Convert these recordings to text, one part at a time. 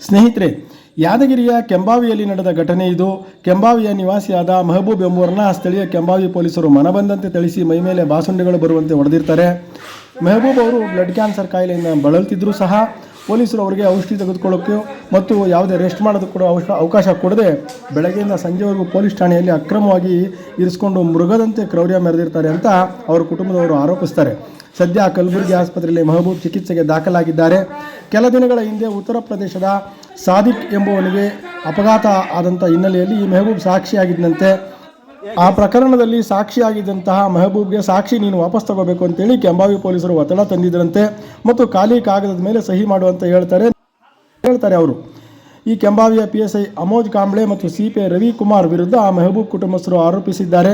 ಸ್ನೇಹಿತರೆ, ಯಾದಗಿರಿಯ ಕೆಂಬಾವಿಯಲ್ಲಿ ನಡೆದ ಘಟನೆ ಇದು. ಕೆಂಬಾವಿಯ ನಿವಾಸಿಯಾದ ಮೆಹಬೂಬ್ ಎಂಬುವರನ್ನ ಸ್ಥಳೀಯ ಕೆಂಬಾವಿ ಪೊಲೀಸರು ಮನಬಂದಂತೆ ಥಳಿಸಿ ಮೈಮೇಲೆ ಬಾಸುಂಡೆಗಳು ಬರುವಂತೆ ಹೊಡೆದಿರ್ತಾರೆ. ಮೆಹಬೂಬ್ ಅವರು ಬ್ಲಡ್ ಕ್ಯಾನ್ಸರ್ ಕಾಯಿಲೆಯಿಂದ ಬಳಲ್ತಿದ್ದರೂ ಸಹ ಪೊಲೀಸರು ಅವರಿಗೆ ಔಷಧಿ ತೆಗೆದುಕೊಳ್ಳೋಕ್ಕೆ ಮತ್ತು ಯಾವುದೇ ರೆಸ್ಟ್ ಮಾಡೋದಕ್ಕೆ ಕೂಡ ಅವಕಾಶ ಕೊಡದೆ ಬೆಳಗ್ಗೆಯಿಂದ ಸಂಜೆವರೆಗೂ ಪೊಲೀಸ್ ಠಾಣೆಯಲ್ಲಿ ಅಕ್ರಮವಾಗಿ ಇರಿಸಿಕೊಂಡು ಮೃಗದಂತೆ ಕ್ರೌರ್ಯ ಮೆರೆದಿರ್ತಾರೆ ಅಂತ ಅವರ ಕುಟುಂಬದವರು ಆರೋಪಿಸ್ತಾರೆ. ಸದ್ಯ ಕಲಬುರಗಿ ಆಸ್ಪತ್ರೆಯಲ್ಲಿ ಮೆಹಬೂಬ್ ಚಿಕಿತ್ಸೆಗೆ ದಾಖಲಾಗಿದ್ದಾರೆ. ಕೆಲ ದಿನಗಳ ಹಿಂದೆ ಉತ್ತರ ಪ್ರದೇಶದ ಸಾದಿಕ್ ಎಂಬುವನಿಗೆ ಅಪಘಾತ ಆದಂಥ ಹಿನ್ನೆಲೆಯಲ್ಲಿ ಈ ಮೆಹಬೂಬ್ ಸಾಕ್ಷಿಯಾಗಿದ್ದಂತೆ. ಆ ಪ್ರಕರಣದಲ್ಲಿ ಸಾಕ್ಷಿಯಾಗಿದ್ದಂತಹ ಮೆಹಬೂಬ್ಗೆ ಸಾಕ್ಷಿ ನೀನು ವಾಪಸ್ ತಗೋಬೇಕು ಅಂತೇಳಿ ಕೆಂಬಾವಿ ಪೊಲೀಸರು ಒತ್ತಡ ತಂದಿದ್ದರಂತೆ ಮತ್ತು ಖಾಲಿ ಕಾಗದದ ಮೇಲೆ ಸಹಿ ಮಾಡುವಂತ ಹೇಳ್ತಾರೆ ಅವರು. ಈ ಕೆಂಬಾವಿಯ PSI ಅಮೋಜ್ ಕಾಂಬ್ಳೆ ಮತ್ತು CPI ರವಿಕುಮಾರ್ ವಿರುದ್ಧ ಮೆಹಬೂಬ್ ಕುಟುಂಬಸ್ಥರು ಆರೋಪಿಸಿದ್ದಾರೆ.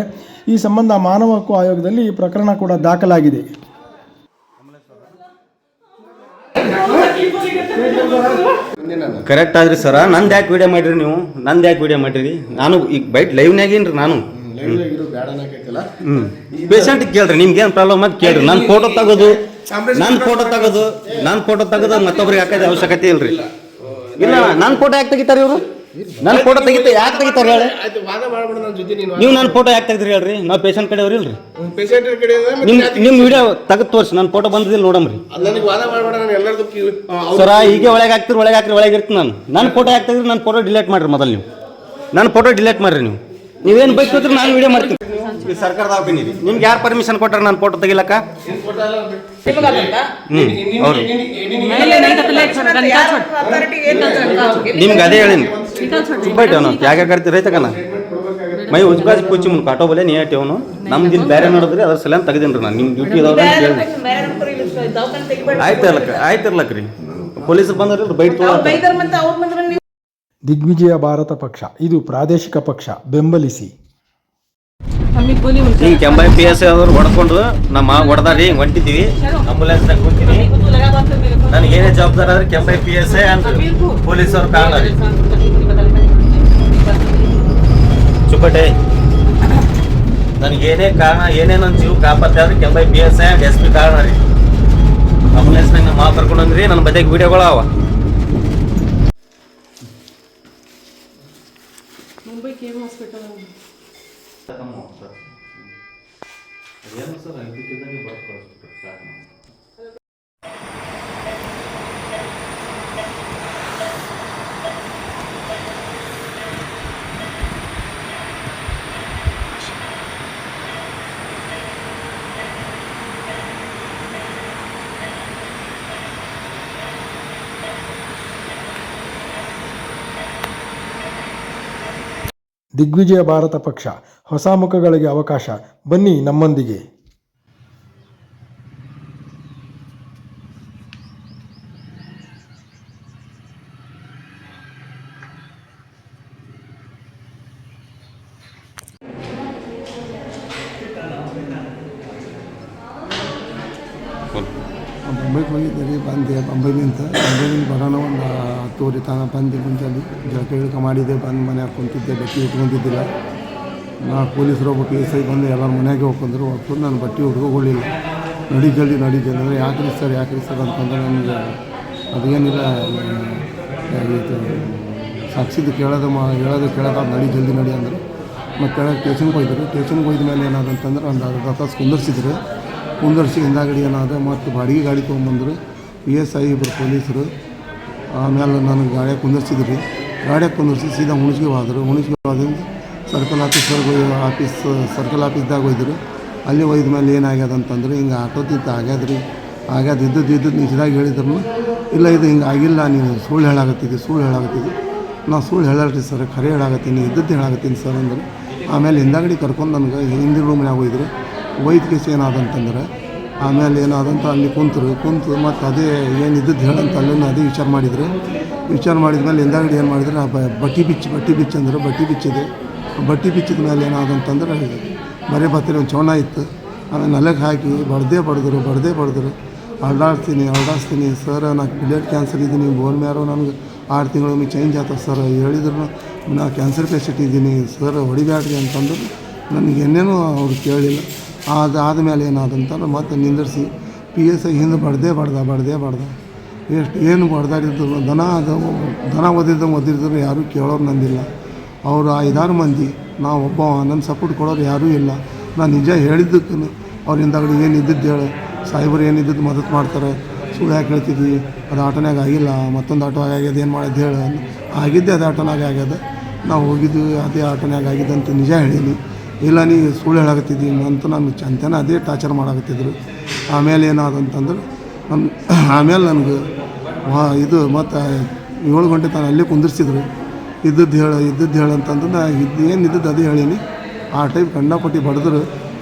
ಈ ಸಂಬಂಧ ಮಾನವ ಹಕ್ಕು ಆಯೋಗದಲ್ಲಿ ಈ ಪ್ರಕರಣ ಕೂಡ ದಾಖಲಾಗಿದೆ. ಕರೆಕ್ಟ್ ಆದ್ರಿ ಸರ. ನಂದು ಯಾಕೆ ವಿಡಿಯೋ ಮಾಡಿರಿ ನೀವು? ನಾನು ಈಗ ಬೈಟ್ ಲೈವ್ನಾಗೇನ್ರಿ ನಾನು ಪೇಷಂಟ್ ಕೇಳ್ರಿ ನಿಮ್ಗೇನು ಪ್ರಾಬ್ಲಮ್ ಅಂತ ಕೇಳ್ರಿ. ನನ್ನ ಫೋಟೋ ತೆಗೆದು ಮತ್ತೊಬ್ರಿಗೆ ಹಾಕೋದು ಅವಶ್ಯಕತೆ ಇಲ್ರಿ. ಇಲ್ಲ ನನ್ನ ಫೋಟೋ ಯಾಕೆ ತೆಗಿತಾರೆ ಇವರು? ನನ್ನ ಫೋಟೋ ಯಾಕೆ ತೆಗಿತಾರೆ ಹೇಳಿ? ನೀವು ನನ್ನ ಫೋಟೋ ಯಾಕೆ ತೆಗಿದ್ರಿ ಹೇಳ್ರಿ? ನಾವು ಪೇಷಂಟ್ ಕಡೆ ಅವ್ರಿ ಇಲ್ರಿ. ನಿಮ್ಮ ವಿಡಿಯೋ ತೆಗೆದು ತೋರಿಸಿ ನನ್ನ ಫೋಟೋ ಬಂದಿಲ್ಲ ನೋಡಮ್ರಿ ಸರ. ಹೀಗೆ ಒಳಗೆ ಹಾಕ್ತಿರಿ ಒಳಗೆ ಇರ್ತೀನಿ ನಾನು. ನನ್ನ ಫೋಟೋ ಯಾಕೆ ತೆಗಿದ್ರಿ? ನನ್ನ ಫೋಟೋ ಡಿಲೀಟ್ ಮಾಡ್ರಿ ಮೊದಲು. ನೀವು ನನ್ನ ಫೋಟೋ ಡಿಲೀಟ್ ಮಾಡ್ರಿ. ನೀವೇನು ಬೈಸ್ಕೊತ್ರಿ ನಾನು ವಿಡಿಯೋ ಮಾಡ್ತೀನಿ. ಸರ್ಕಾರದ ಒಪಿನಿಯನ್ ನಿಮ್ಗೆ ಯಾರು ಪರ್ಮಿಷನ್ ಕೊಟ್ಟಾರ ನನ್ನ ಫೋಟೋ ತೆಗಿಲಕ್ಕ? ನಿಮ್ಗೆ ಅದೇ ಹೇಳೀನಿ ಬೈಟ್ ಅವನು ಯಾಕೆ ಕರಿತೀರಿ ರೈತಕನ ಮೈ ಉಜ್ಕಾಜ್ ಪೂಚಿ ಮುಂದೆ ಕಾಟೋ ಬಲೆ ನೀ ಅವನು ನಮ್ದು ಇಲ್ಲಿ ಬೇರೆ ನೋಡಿದ್ರಿ ಅದ್ರ ಸಲ ತೆಗೆದೇನ್ರಿ ನಾನು. ನಿಮ್ಮ ಡ್ಯೂಟಿ ಇದಾವ್ರಿ ಆಯ್ತಿರ್ಲಕ್ರಿ. ಪೊಲೀಸರು ಬಂದ್ರಿ ಬೈಟ್ ತೊಗೊಳ. ದಿಗ್ವಿಜಯ ಭಾರತ ಪಕ್ಷ ಇದು ಪ್ರಾದೇಶಿಕ ಪಕ್ಷ, ಬೆಂಬಲಿಸಿ. ಹಿಂಗೆ ಕೆಂಬಾಯಿ PSI ಅವರು ಹೊಡ್ಕೊಂಡು ನಮ್ಮ ಹೊಡೆದಾರಿ ಹಿಂಗೆ ಹೊಂಟಿದ್ದೀವಿ. ಆಂಬುಲೆನ್ಸ್ನಾಗ ಕೂತೀನಿ. ನನಗೆ ಏನೇ ಜವಾಬ್ದಾರ ಆದ್ರೆ ಕೆಂಬಾಯಿ PSI ಅಂತ ಪೊಲೀಸವ್ರು ಕಾರಣ ರೀ ಚುಪ್ಪಟೆ. ನನಗೇನೇ ಕಾರಣ ಏನೇ ನನ್ನ ಜೀವ ಕಾಪಾತ್ತೆ ಆದ್ರೆ ಕೆಂಬಾಯಿ PSI ಆ್ಯಂಡ್ SP ಕಾರಣ ರೀ. ಆಂಬುಲೆನ್ಸ್ನಾಗ ನಮ್ಮ ಮಾವು ಕರ್ಕೊಂಡು ಬಂದ್ರಿ. ನನ್ನ ಬದಿಗೆ ವಿಡಿಯೋಗಳು ಅವ. ಮುಂಬೈ KM ಹಾಸ್ಪಿಟಲ್ ಏನು ಸರ್ ಇದಕ್ಕಿದ್ದಂಗೆ ಬರ್ದು ಕಳಿಸ್ಬಿಟ್ರು ಸಾಕು. ದಿಗ್ವಿಜಯ ಭಾರತ ಪಕ್ಷ, ಹೊಸ ಮುಖಗಳಿಗೆ ಅವಕಾಶ. ಬನ್ನಿ ನಮ್ಮೊಂದಿಗೆ. ಮುಂಬೈಗೆ ಹೋಗಿದ್ದೆ ಬಂದೆ. ಬಂಬೈಲಿಂದ ಬರೋಣ ಒಂದು 10 ತನಕ ಬಂದೆ. ಮುಂಜಾನೆ ಜಳಕ ಗಿಳಕ ಮಾಡಿದ್ದೆ. ಬಂದು ಮನ್ಯಾಗ ಕುಂತಿದ್ದೆ. ಬಟ್ಟೆ ಉಟ್ಕೊಂಡಿದ್ದಿಲ್ಲ. ನಾ ಪೊಲೀಸರು PSI ಬಂದು ಎಲ್ಲರ ಮನೆಯಾಗೆ ಹೋಗ್ಕೊಂಡ್ರು. ಹೊತ್ತು ನಾನು ಬಟ್ಟೆ ಉಟ್ಕೊಳ್ಳಿಲ್ಲ. ನಡಿ ಜಲ್ದಿ ಅಂದರೆ ಯಾಕ್ರಿ ಸರ್ ಅಂತಂದ್ರೆ ನನಗೆ ಅದೇನಿಲ್ಲ ಇದು ಸಾಕ್ಷಿದು ಹೇಳೋದು ನಡಿ ಜಲ್ದಿ ಅಂದ್ರೆ ಮತ್ತು ಕೆಳಗೆ ಸ್ಟೇಷನ್ಗೆ ಹೋಯ್ದ ಮೇಲೆ ಏನಾದಂತಂದ್ರೆ ಒಂದು ಅರ್ಧ ತಾಸು ಕುಂದರ್ಸಿ ಹಿಂದಾಗಡಿ ಏನಾದ ಮತ್ತು ಬಾಡಿಗೆ ಗಾಡಿ ತೊಗೊಂಬಂದ್ರು. PSI ಇಬ್ಬರು ಪೊಲೀಸರು. ಆಮೇಲೆ ನನಗೆ ಗಾಡಿಯಾಗ ಕುಂದರ್ಸಿದ್ರಿ. ಕುಂದರ್ಸಿ ಸೀದಾ ಹುಣಸ್ಗೆ ಹೋದ್ರಿಂದ ಸರ್ಕಲ್ ಆಫೀಸ್ದಾಗ ಹೋಯ್ದ್ರು. ಅಲ್ಲಿ ಹೋಯ್ದ ಮೇಲೆ ಏನಾಗ್ಯದ ಅಂತಂದ್ರೆ ಹಿಂಗೆ ಆಟೋದಿದ್ದು ಆಗ್ಯದ್ರಿ. ಇದ್ದದ್ದು ನಿಜದಾಗ ಹೇಳಿದ್ರು. ಇಲ್ಲ ಇದು ಹಿಂಗೆ ಆಗಿಲ್ಲ, ನೀನು ಸುಳ್ಳು ಹೇಳಾಕತ್ತಿದ್ದಿ. ನಾ ಸುಳ್ಳು ಹೇಳಲ್ರಿ ಸರ್, ಖರೆ ಹೇಳಾಕತ್ತೀನಿ, ಇದ್ದದ್ದು ಹೇಳಾಕತ್ತೀನಿ ಸರ್ ಅಂದ್ರೆ. ಆಮೇಲೆ ಹಿಂದಾಗಡಿ ಕರ್ಕೊಂಡು ನನಗೆ ಹಿಂದಿನ ರೂಮ್ನಾಗ ಹೋಯ್ದ್ರು. ಕೇಸ್ ಏನಾದಂತಂದ್ರೆ ಆಮೇಲೆ ಏನಾದಂತ ಅಲ್ಲಿ ಕುಂತು ಮತ್ತು ಅದೇ ಏನಿದ್ದದ್ದು ಹೇಳಂತ ಅಲ್ಲೂ ಅದೇ ವಿಚಾರ ಮಾಡಿದ್ಮೇಲೆ ಹಿಂದಾಗಡಿ ಏನು ಮಾಡಿದ್ರೆ ಬಟ್ಟಿ ಬಿಚ್ಚಿ ಅಂದ್ರೆ ಬಟ್ಟಿ ಬಿಚ್ಚಿದೆ. ಬಟ್ಟಿ ಬಿಚ್ಚಿದ ಮೇಲೆ ಏನಾದಂತಂದ್ರೆ ಬರೀ ಬತ್ತಿರ ಒಂದು ಚೌಣ ಇತ್ತು. ಆಮೇಲೆ ನೆಲಕ್ಕೆ ಹಾಕಿ ಬಡ್ದೇ ಬಡ್ದರು. ಅಲ್ಲಾಡ್ಸ್ತೀನಿ ಸರ್, ನಾನು ಬ್ಲಡ್ ಕ್ಯಾನ್ಸರ್ ಇದ್ದೀನಿ, ಬೋನ್ ಮ್ಯಾರೋ ನನಗೆ 6 ತಿಂಗಳು ಚೇಂಜ್ ಆಗ್ತದೆ ಸರ್. ಹೇಳಿದ್ರು ನಾ ಕ್ಯಾನ್ಸರ್ ಪೇಷಂಟ್ ಇದ್ದೀನಿ ಸರ್, ಹೊಡಿಬ್ಯಾಡ್ರಿ ಅಂತಂದ್ರೆ ನನಗೆ ಏನೇನೂ ಅವ್ರು ಕೇಳಿಲ್ಲ. ಆದಮೇಲೆ ಏನಾದಂತಂದ್ರೆ ಮತ್ತೆ ನಿಂದಿರಿಸಿ PSI ಹಿಂದೆ ಬಡ್ದೆ ಎಷ್ಟು ಏನು ಹೊಡೆದಾಡಿದ್ರು ದನ ಒದಿದ್ರು ಯಾರೂ ಕೇಳೋರು ನಂದಿಲ್ಲ. ಅವರು 5-6 ಮಂದಿ, ನಾವು ಒಬ್ಬ ನನ್ನ ಸಪೋರ್ಟ್ ಕೊಡೋರು ಯಾರೂ ಇಲ್ಲ. ನಾನು ನಿಜ ಹೇಳಿದ್ದಕ್ಕೂ ಅವ್ರ ಹಿಂದಾಗಡೆ ಏನು ಇದ್ದಿದ್ದು ಹೇಳು, ಸಾಹೇಬರು ಏನಿದ್ದದ್ದು ಮದತ್ತು ಮಾಡ್ತಾರೆ, ಸುಳ್ಳು ಯಾಕೆ ಹೇಳ್ತಿದ್ವಿ, ಅದು ಆಟೋನಾಗ ಆಗಿಲ್ಲ, ಮತ್ತೊಂದು ಆಟೋ ಆಗ್ಯದ, ಏನು ಮಾಡೋದು ಹೇಳು, ಆಗಿದ್ದೆ ಅದು ಆಟೋನಾಗ ಆಗ್ಯದ, ನಾವು ಹೋಗಿದ್ವಿ ಅದೇ ಆಟೋನಾಗ ಆಗಿದೆ ಅಂತ ನಿಜ ಹೇಳೀನಿ. ಇಲ್ಲ ನೀ ಸುಳ್ಳು ಹೇಳಾಕತ್ತಿದ್ದೀನಿ ಅಂತ ನಾನು ಚಂತನ ಅದೇ ಟಾರ್ಚರ್ ಮಾಡಾಕತ್ತಿದ್ರು. ಆಮೇಲೆ ಏನಾದಂತಂದ್ರೆ ಆಮೇಲೆ ನನಗೆ ಇದು ಮತ್ತು 7 ಗಂಟೆ ತಾನು ಅಲ್ಲೇ ಕುಂದಿರ್ಸಿದ್ರು. ಇದ್ದದ್ದು ಹೇಳು ಅಂತಂದ್ರೆ ನಾ ಏನು ಇದ್ದದ್ದು ಅದೇ ಹೇಳೀನಿ. ಆ ಟೈಪ್ ಕಂಡಪಟ್ಟಿ ಬಡಿದ್ರು.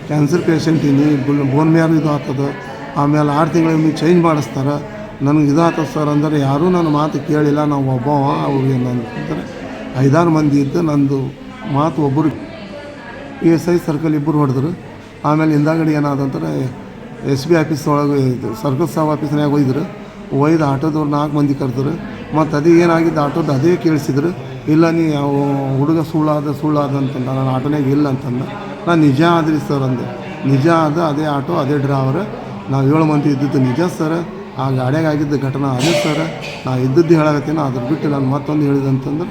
ಕ್ಯಾನ್ಸರ್ ಪೇಷಂಟ್ ಇನಿ, ಬೋನ್ ಮ್ಯಾರು ಇದು ಆಗ್ತದೆ, ಆಮೇಲೆ 6 ತಿಂಗಳಿಗೆ ಚೇಂಜ್ ಮಾಡಿಸ್ತಾರೆ. ನನಗೆ ಇದು ಆಗ್ತದೆ ಸರ್ ಅಂದರೆ ಯಾರೂ ನನ್ನ ಮಾತು ಕೇಳಿಲ್ಲ. ನಾವು ಒಬ್ಬವ, ಅವ್ರು ಏನಂತಾರೆ 5-6 ಮಂದಿ ಇದ್ದು ನಂದು ಮಾತು ಒಬ್ಬರು PSI ಸರ್ಕಲ್ ಇಬ್ಬರು ಹೊಡೆದ್ರು. ಆಮೇಲೆ ಹಿಂದಾಗಡೆ ಏನಾದಂತಾರೆ SB ಆಫೀಸ್ ಒಳಗೆ ಸರ್ಕಲ್ ಸಾಬ್ ಆಫೀಸ್ನಾಗ ಒಯ್ದು ಆಟೋದವ್ರು 4 ಮಂದಿ ಕರೆದ್ರು. ಮತ್ತು ಅದೇ ಏನಾಗಿದ್ದು ಆಟೋದು ಅದೇ ಕೇಳಿಸಿದ್ರು. ಇಲ್ಲ ನೀ ಯಾವ ಹುಡುಗ ಸುಳ್ಳಾದ ಅಂತಂದ, ನಾನು ಆಟೋನಾಗ ಇಲ್ಲ ಅಂತಂದ. ನಾನು ನಿಜ ಆದ್ರಿ ಸರ್ ಅಂದೆ. ನಿಜ ಆದ ಅದೇ ಆಟೋ ಅದೇ ಡ್ರೈವರ್, ನಾವು 7 ಮಂದಿ ಇದ್ದಿದ್ದು ನಿಜ ಸರ್. ಆ ಗಾಡಿಯಾಗ ಆಗಿದ್ದ ಘಟನೆ ಅದೇ ಸರ್. ನಾ ಇದ್ದದ್ದು ಹೇಳಾಕತ್ತೀನಿ. ಅದ್ರ ಬಿಟ್ಟು ನಾನು ಮತ್ತೊಂದು ಹೇಳಿದಂತಂದ್ರೆ